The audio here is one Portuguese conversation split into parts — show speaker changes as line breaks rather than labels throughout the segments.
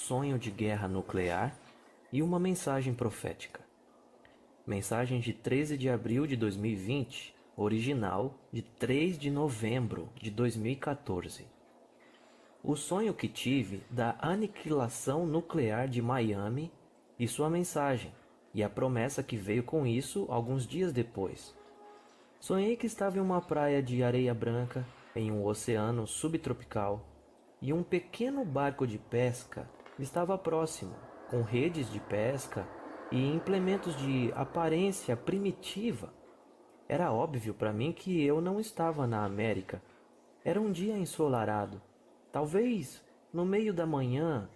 sonho de guerra nuclear e uma mensagem profética. Mensagem de 13 de abril de 2020, original de 3 de novembro de 2014. O sonho que tive da aniquilação nuclear de Miami e sua mensagem, e a promessa que veio com isso alguns dias depois. Sonhei que estava em uma praia de areia branca, em um oceano subtropical, e um pequeno barco de pesca estava próximo, com redes de pesca e implementos de aparência primitiva. Era óbvio para mim que eu não estava na América. Era um dia ensolarado, talvez no meio da manhã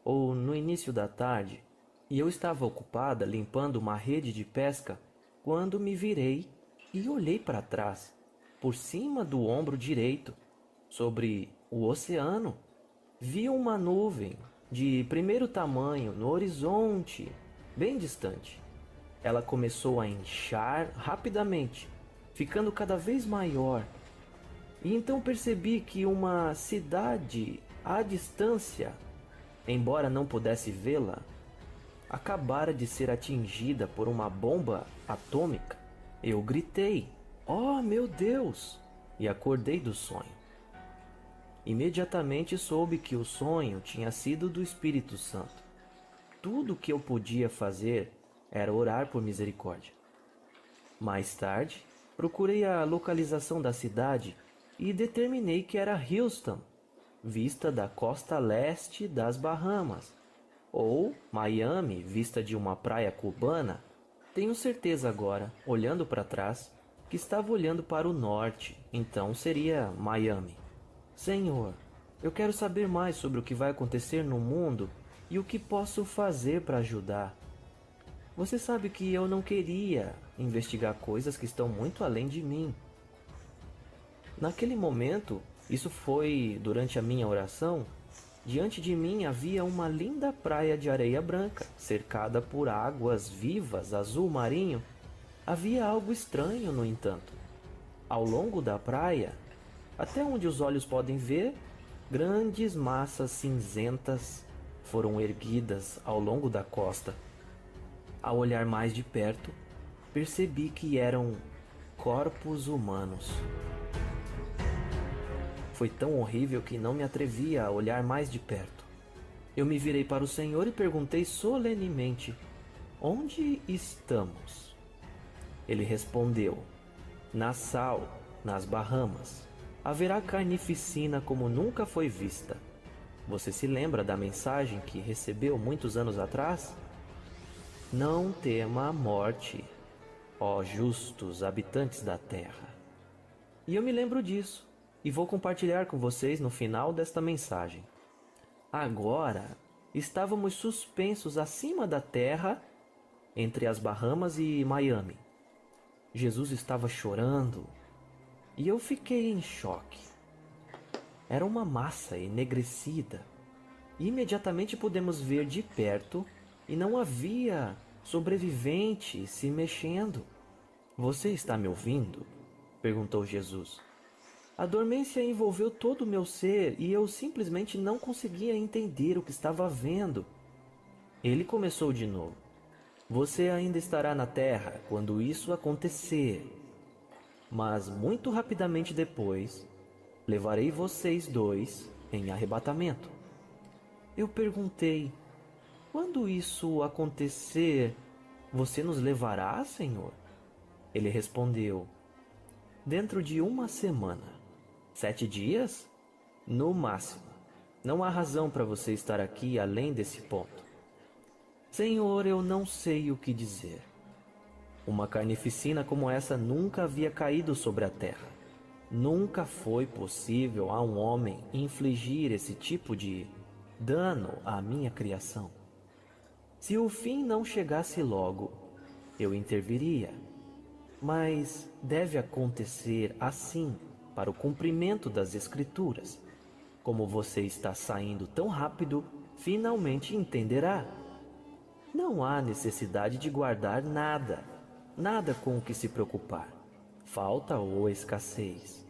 ou no início da tarde, e eu estava ocupada limpando uma rede de pesca quando me virei e olhei para trás, por cima do ombro direito, sobre o oceano. Vi uma nuvem de primeiro tamanho no horizonte, bem distante. Ela começou a inchar rapidamente, ficando cada vez maior. E então percebi que uma cidade à distância, embora não pudesse vê-la, acabara de ser atingida por uma bomba atômica. Eu gritei: "Oh, meu Deus!" e acordei do sonho. Imediatamente soube que o sonho tinha sido do Espírito Santo. Tudo o que eu podia fazer era orar por misericórdia. Mais tarde, procurei a localização da cidade e determinei que era Houston, vista da costa leste das Bahamas, ou Miami, vista de uma praia cubana. Tenho certeza agora, olhando para trás, que estava olhando para o norte, então seria Miami. Senhor, eu quero saber mais sobre o que vai acontecer no mundo e o que posso fazer para ajudar. Você sabe que eu não queria investigar coisas que estão muito além de mim. Naquele momento, isso foi durante a minha oração, diante de mim havia uma linda praia de areia branca, cercada por águas vivas azul marinho. Havia algo estranho, no entanto. Ao longo da praia, até onde os olhos podem ver, grandes massas cinzentas foram erguidas ao longo da costa. Ao olhar mais de perto, percebi que eram corpos humanos. Foi tão horrível que não me atrevia a olhar mais de perto. Eu me virei para o Senhor e perguntei solenemente: "Onde estamos?" Ele respondeu: "Nassau, nas Bahamas. Haverá carnificina como nunca foi vista." Você se lembra da mensagem que recebeu muitos anos atrás? Não tema a morte, ó justos habitantes da terra. E eu me lembro disso, e vou compartilhar com vocês no final desta mensagem. Agora, estávamos suspensos acima da terra, entre as Bahamas e Miami. Jesus estava chorando, e eu fiquei em choque. Era uma massa enegrecida. E imediatamente pudemos ver de perto e não havia sobrevivente se mexendo. "Você está me ouvindo?" perguntou Jesus. A dormência envolveu todo o meu ser e eu simplesmente não conseguia entender o que estava vendo. Ele começou de novo: "Você ainda estará na terra quando isso acontecer. Mas muito rapidamente depois, levarei vocês dois em arrebatamento." Eu perguntei: "Quando isso acontecer, você nos levará, Senhor?" Ele respondeu: "Dentro de uma semana. 7 dias? No máximo. Não há razão para você estar aqui além desse ponto." Senhor, eu não sei o que dizer. Uma carnificina como essa nunca havia caído sobre a terra. Nunca foi possível a um homem infligir esse tipo de dano à minha criação. Se o fim não chegasse logo, eu interviria. Mas deve acontecer assim para o cumprimento das Escrituras. Como você está saindo tão rápido, finalmente entenderá. Não há necessidade de guardar nada. Nada com o que se preocupar, falta ou escassez.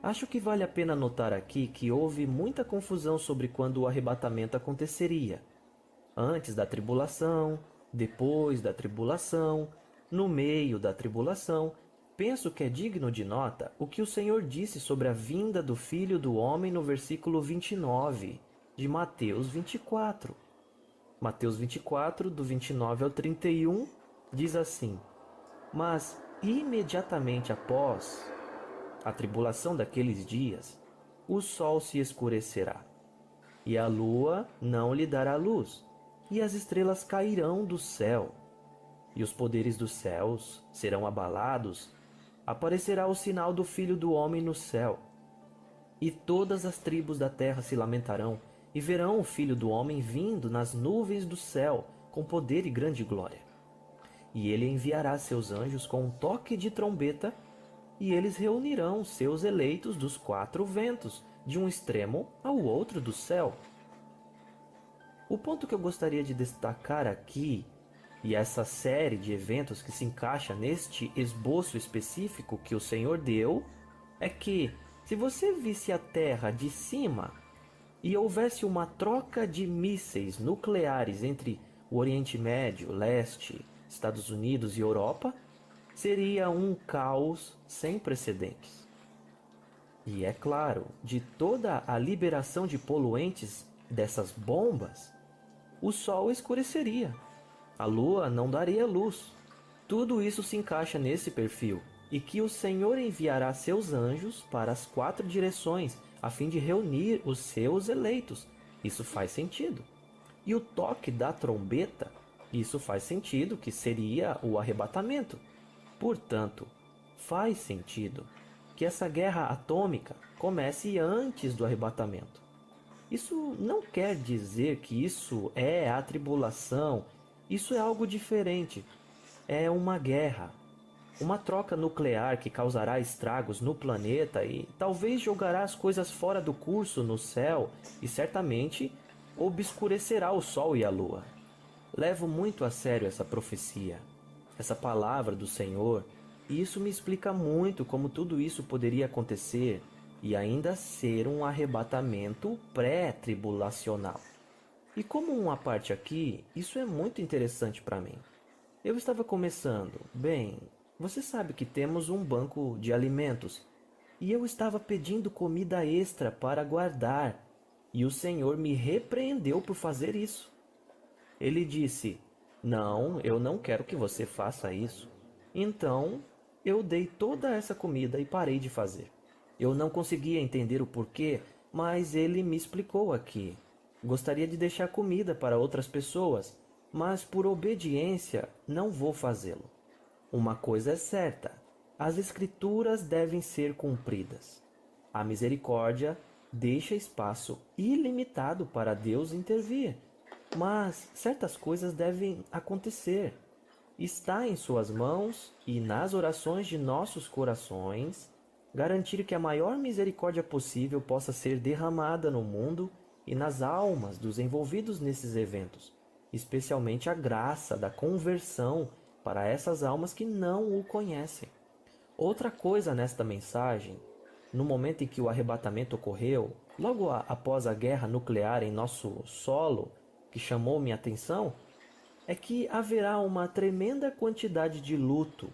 Acho que vale a pena notar aqui que houve muita confusão sobre quando o arrebatamento aconteceria. Antes da tribulação, depois da tribulação, no meio da tribulação. Penso que é digno de nota o que o Senhor disse sobre a vinda do Filho do Homem no versículo 29 de Mateus 24. Mateus 24, do 29 ao 31, diz assim: Mas imediatamente após a tribulação daqueles dias, o sol se escurecerá, e a lua não lhe dará luz, e as estrelas cairão do céu, e os poderes dos céus serão abalados. Aparecerá o sinal do Filho do Homem no céu, e todas as tribos da terra se lamentarão, e verão o Filho do Homem vindo nas nuvens do céu, com poder e grande glória. E ele enviará seus anjos com um toque de trombeta, e eles reunirão seus eleitos dos quatro ventos, de um extremo ao outro do céu. O ponto que eu gostaria de destacar aqui, e essa série de eventos que se encaixa neste esboço específico que o Senhor deu, é que se você visse a Terra de cima e houvesse uma troca de mísseis nucleares entre o Oriente Médio, Leste, Estados Unidos e Europa, seria um caos sem precedentes. E é claro, de toda a liberação de poluentes dessas bombas, o Sol escureceria, a Lua não daria luz. Tudo isso se encaixa nesse perfil, e que o Senhor enviará seus anjos para as quatro direções, a fim de reunir os seus eleitos. Isso faz sentido. E o toque da trombeta, isso faz sentido, que seria o arrebatamento. Portanto, faz sentido que essa guerra atômica comece antes do arrebatamento. Isso não quer dizer que isso é a tribulação, isso é algo diferente. É uma guerra, uma troca nuclear que causará estragos no planeta e talvez jogará as coisas fora do curso no céu e certamente obscurecerá o Sol e a Lua. Levo muito a sério essa profecia, essa palavra do Senhor, e isso me explica muito como tudo isso poderia acontecer e ainda ser um arrebatamento pré-tribulacional. E como uma parte aqui, isso é muito interessante para mim. Eu estava começando, você sabe que temos um banco de alimentos, e eu estava pedindo comida extra para guardar, e o Senhor me repreendeu por fazer isso. Ele disse: Não, eu não quero que você faça isso. Então, eu dei toda essa comida e parei de fazer. Eu não conseguia entender o porquê, mas ele me explicou aqui. Gostaria de deixar comida para outras pessoas, mas por obediência não vou fazê-lo. Uma coisa é certa: as Escrituras devem ser cumpridas. A misericórdia deixa espaço ilimitado para Deus intervir, mas certas coisas devem acontecer. Está em suas mãos e nas orações de nossos corações garantir que a maior misericórdia possível possa ser derramada no mundo e nas almas dos envolvidos nesses eventos, especialmente a graça da conversão para essas almas que não o conhecem. Outra coisa nesta mensagem, no momento em que o arrebatamento ocorreu, logo após a guerra nuclear em nosso solo, que chamou minha atenção, é que haverá uma tremenda quantidade de luto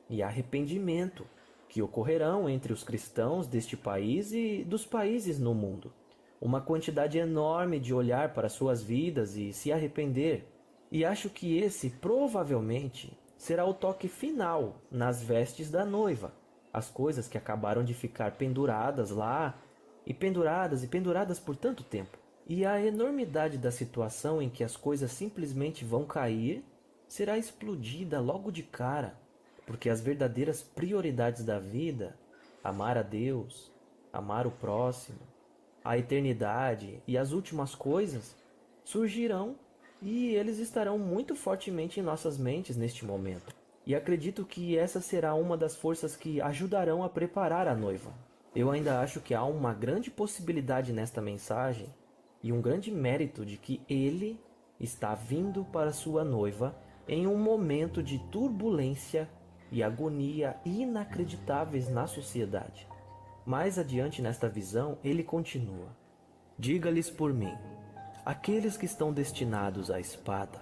e arrependimento que ocorrerão entre os cristãos deste país e dos países no mundo. Uma quantidade enorme de olhar para suas vidas e se arrepender. E acho que esse provavelmente será o toque final nas vestes da noiva. As coisas que acabaram de ficar penduradas lá, e penduradas por tanto tempo. E a enormidade da situação em que as coisas simplesmente vão cair será explodida logo de cara, porque as verdadeiras prioridades da vida, amar a Deus, amar o próximo, a eternidade e as últimas coisas, surgirão e eles estarão muito fortemente em nossas mentes neste momento. E acredito que essa será uma das forças que ajudarão a preparar a noiva. Eu ainda acho que há uma grande possibilidade nesta mensagem e um grande mérito de que ele está vindo para sua noiva em um momento de turbulência e agonia inacreditáveis na sociedade. Mais adiante nesta visão, ele continua: Diga-lhes por mim, aqueles que estão destinados à espada.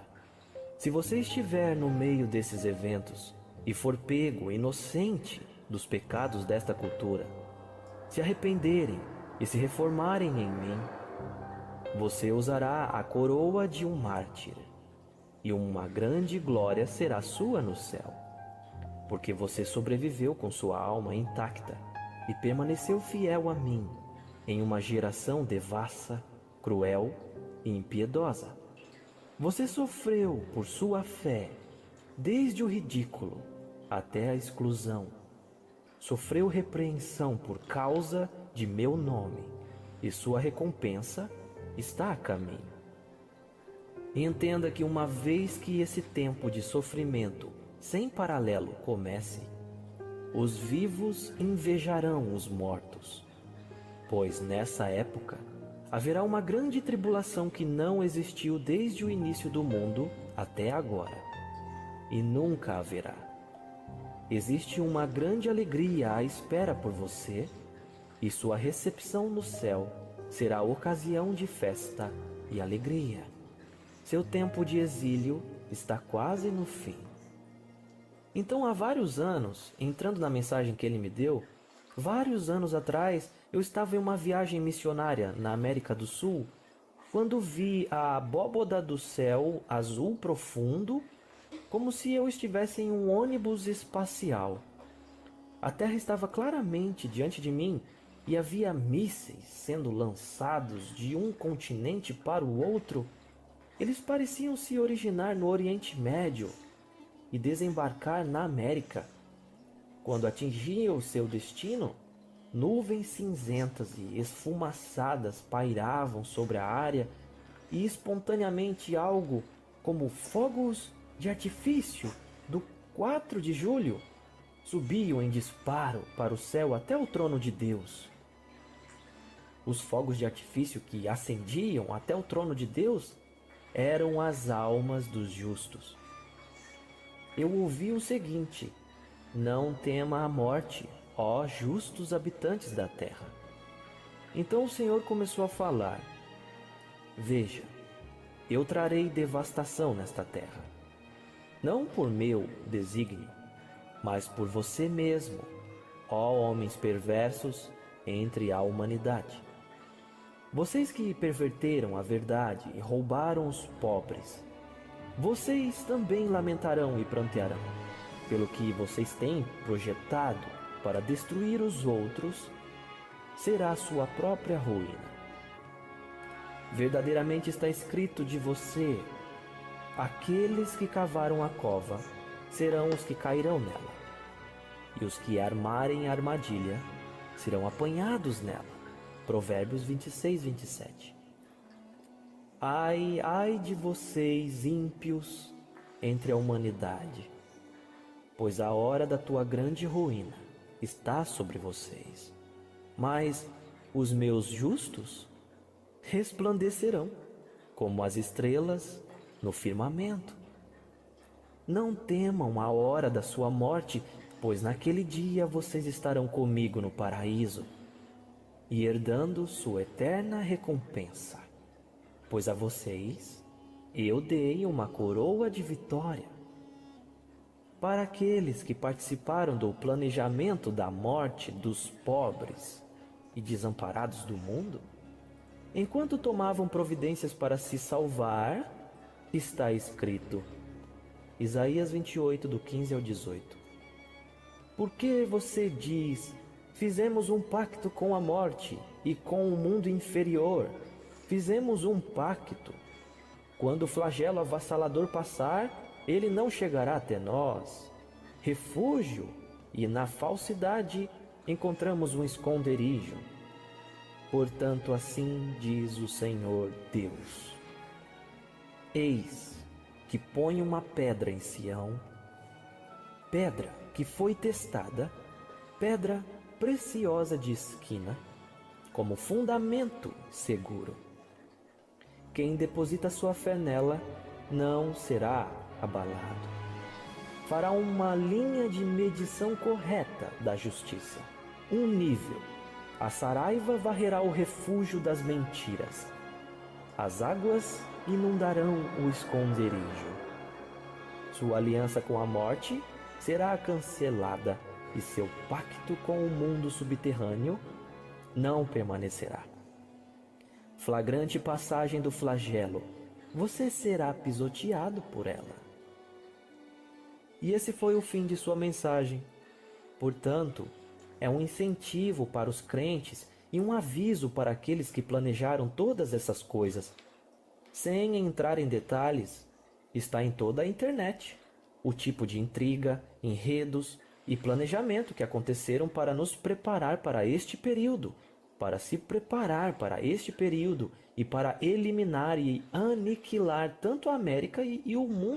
Se você estiver no meio desses eventos e for pego inocente dos pecados desta cultura, se arrependerem e se reformarem em mim, você usará a coroa de um mártir, e uma grande glória será sua no céu, porque você sobreviveu com sua alma intacta e permaneceu fiel a mim em uma geração devassa, cruel e impiedosa. Você sofreu por sua fé, desde o ridículo até a exclusão. Sofreu repreensão por causa de meu nome, e sua recompensa está a caminho. Entenda que uma vez que esse tempo de sofrimento sem paralelo comece, os vivos invejarão os mortos, pois nessa época haverá uma grande tribulação que não existiu desde o início do mundo até agora, e nunca haverá. Existe uma grande alegria à espera por você, e sua recepção no céu será ocasião de festa e alegria. Seu tempo de exílio está quase no fim. Então, há vários anos, entrando na mensagem que ele me deu, vários anos atrás, eu estava em uma viagem missionária na América do Sul, quando vi a abóboda do céu azul profundo, como se eu estivesse em um ônibus espacial. A Terra estava claramente diante de mim e havia mísseis sendo lançados de um continente para o outro. Eles pareciam se originar no Oriente Médio e desembarcar na América. Quando atingiam o seu destino, nuvens cinzentas e esfumaçadas pairavam sobre a área e espontaneamente algo como fogos de artifício do 4 de julho subiam em disparo para o céu até o trono de Deus. Os fogos de artifício que acendiam até o trono de Deus eram as almas dos justos. Eu ouvi o seguinte: não tema a morte, ó justos habitantes da terra. Então o Senhor começou a falar: veja, eu trarei devastação nesta terra, não por meu desígnio, mas por você mesmo, ó homens perversos entre a humanidade. Vocês que perverteram a verdade e roubaram os pobres, vocês também lamentarão e prantearão, pelo que vocês têm projetado para destruir os outros, será a sua própria ruína. Verdadeiramente está escrito de você: aqueles que cavaram a cova serão os que cairão nela, e os que armarem a armadilha serão apanhados nela. Provérbios 26, 27. Ai, ai de vocês, ímpios entre a humanidade, pois a hora da tua grande ruína está sobre vocês. Mas os meus justos resplandecerão como as estrelas no firmamento. Não temam a hora da sua morte, pois naquele dia vocês estarão comigo no paraíso e herdando sua eterna recompensa, pois a vocês eu dei uma coroa de vitória. Para aqueles que participaram do planejamento da morte dos pobres e desamparados do mundo, enquanto tomavam providências para se salvar, está escrito, Isaías 28, do 15 ao 18. Porque você diz: fizemos um pacto com a morte e com o mundo inferior. Fizemos um pacto. Quando o flagelo avassalador passar, ele não chegará até nós. Refúgio, e na falsidade encontramos um esconderijo. Portanto, assim diz o Senhor Deus: eis que ponho uma pedra em Sião, pedra que foi testada, pedra preciosa de esquina, como fundamento seguro. Quem deposita sua fé nela não será abalado. Fará uma linha de medição correta da justiça, um nível. A saraiva varrerá o refúgio das mentiras. As águas inundarão o esconderijo. Sua aliança com a morte será cancelada e seu pacto com o mundo subterrâneo não permanecerá. Flagrante passagem do flagelo, você será pisoteado por ela. E esse foi o fim de sua mensagem. Portanto, é um incentivo para os crentes e um aviso para aqueles que planejaram todas essas coisas. Sem entrar em detalhes, está em toda a internet o tipo de intriga, enredos e planejamento que aconteceram para nos preparar para este período, para se preparar para este período e para eliminar e aniquilar tanto a América e o mundo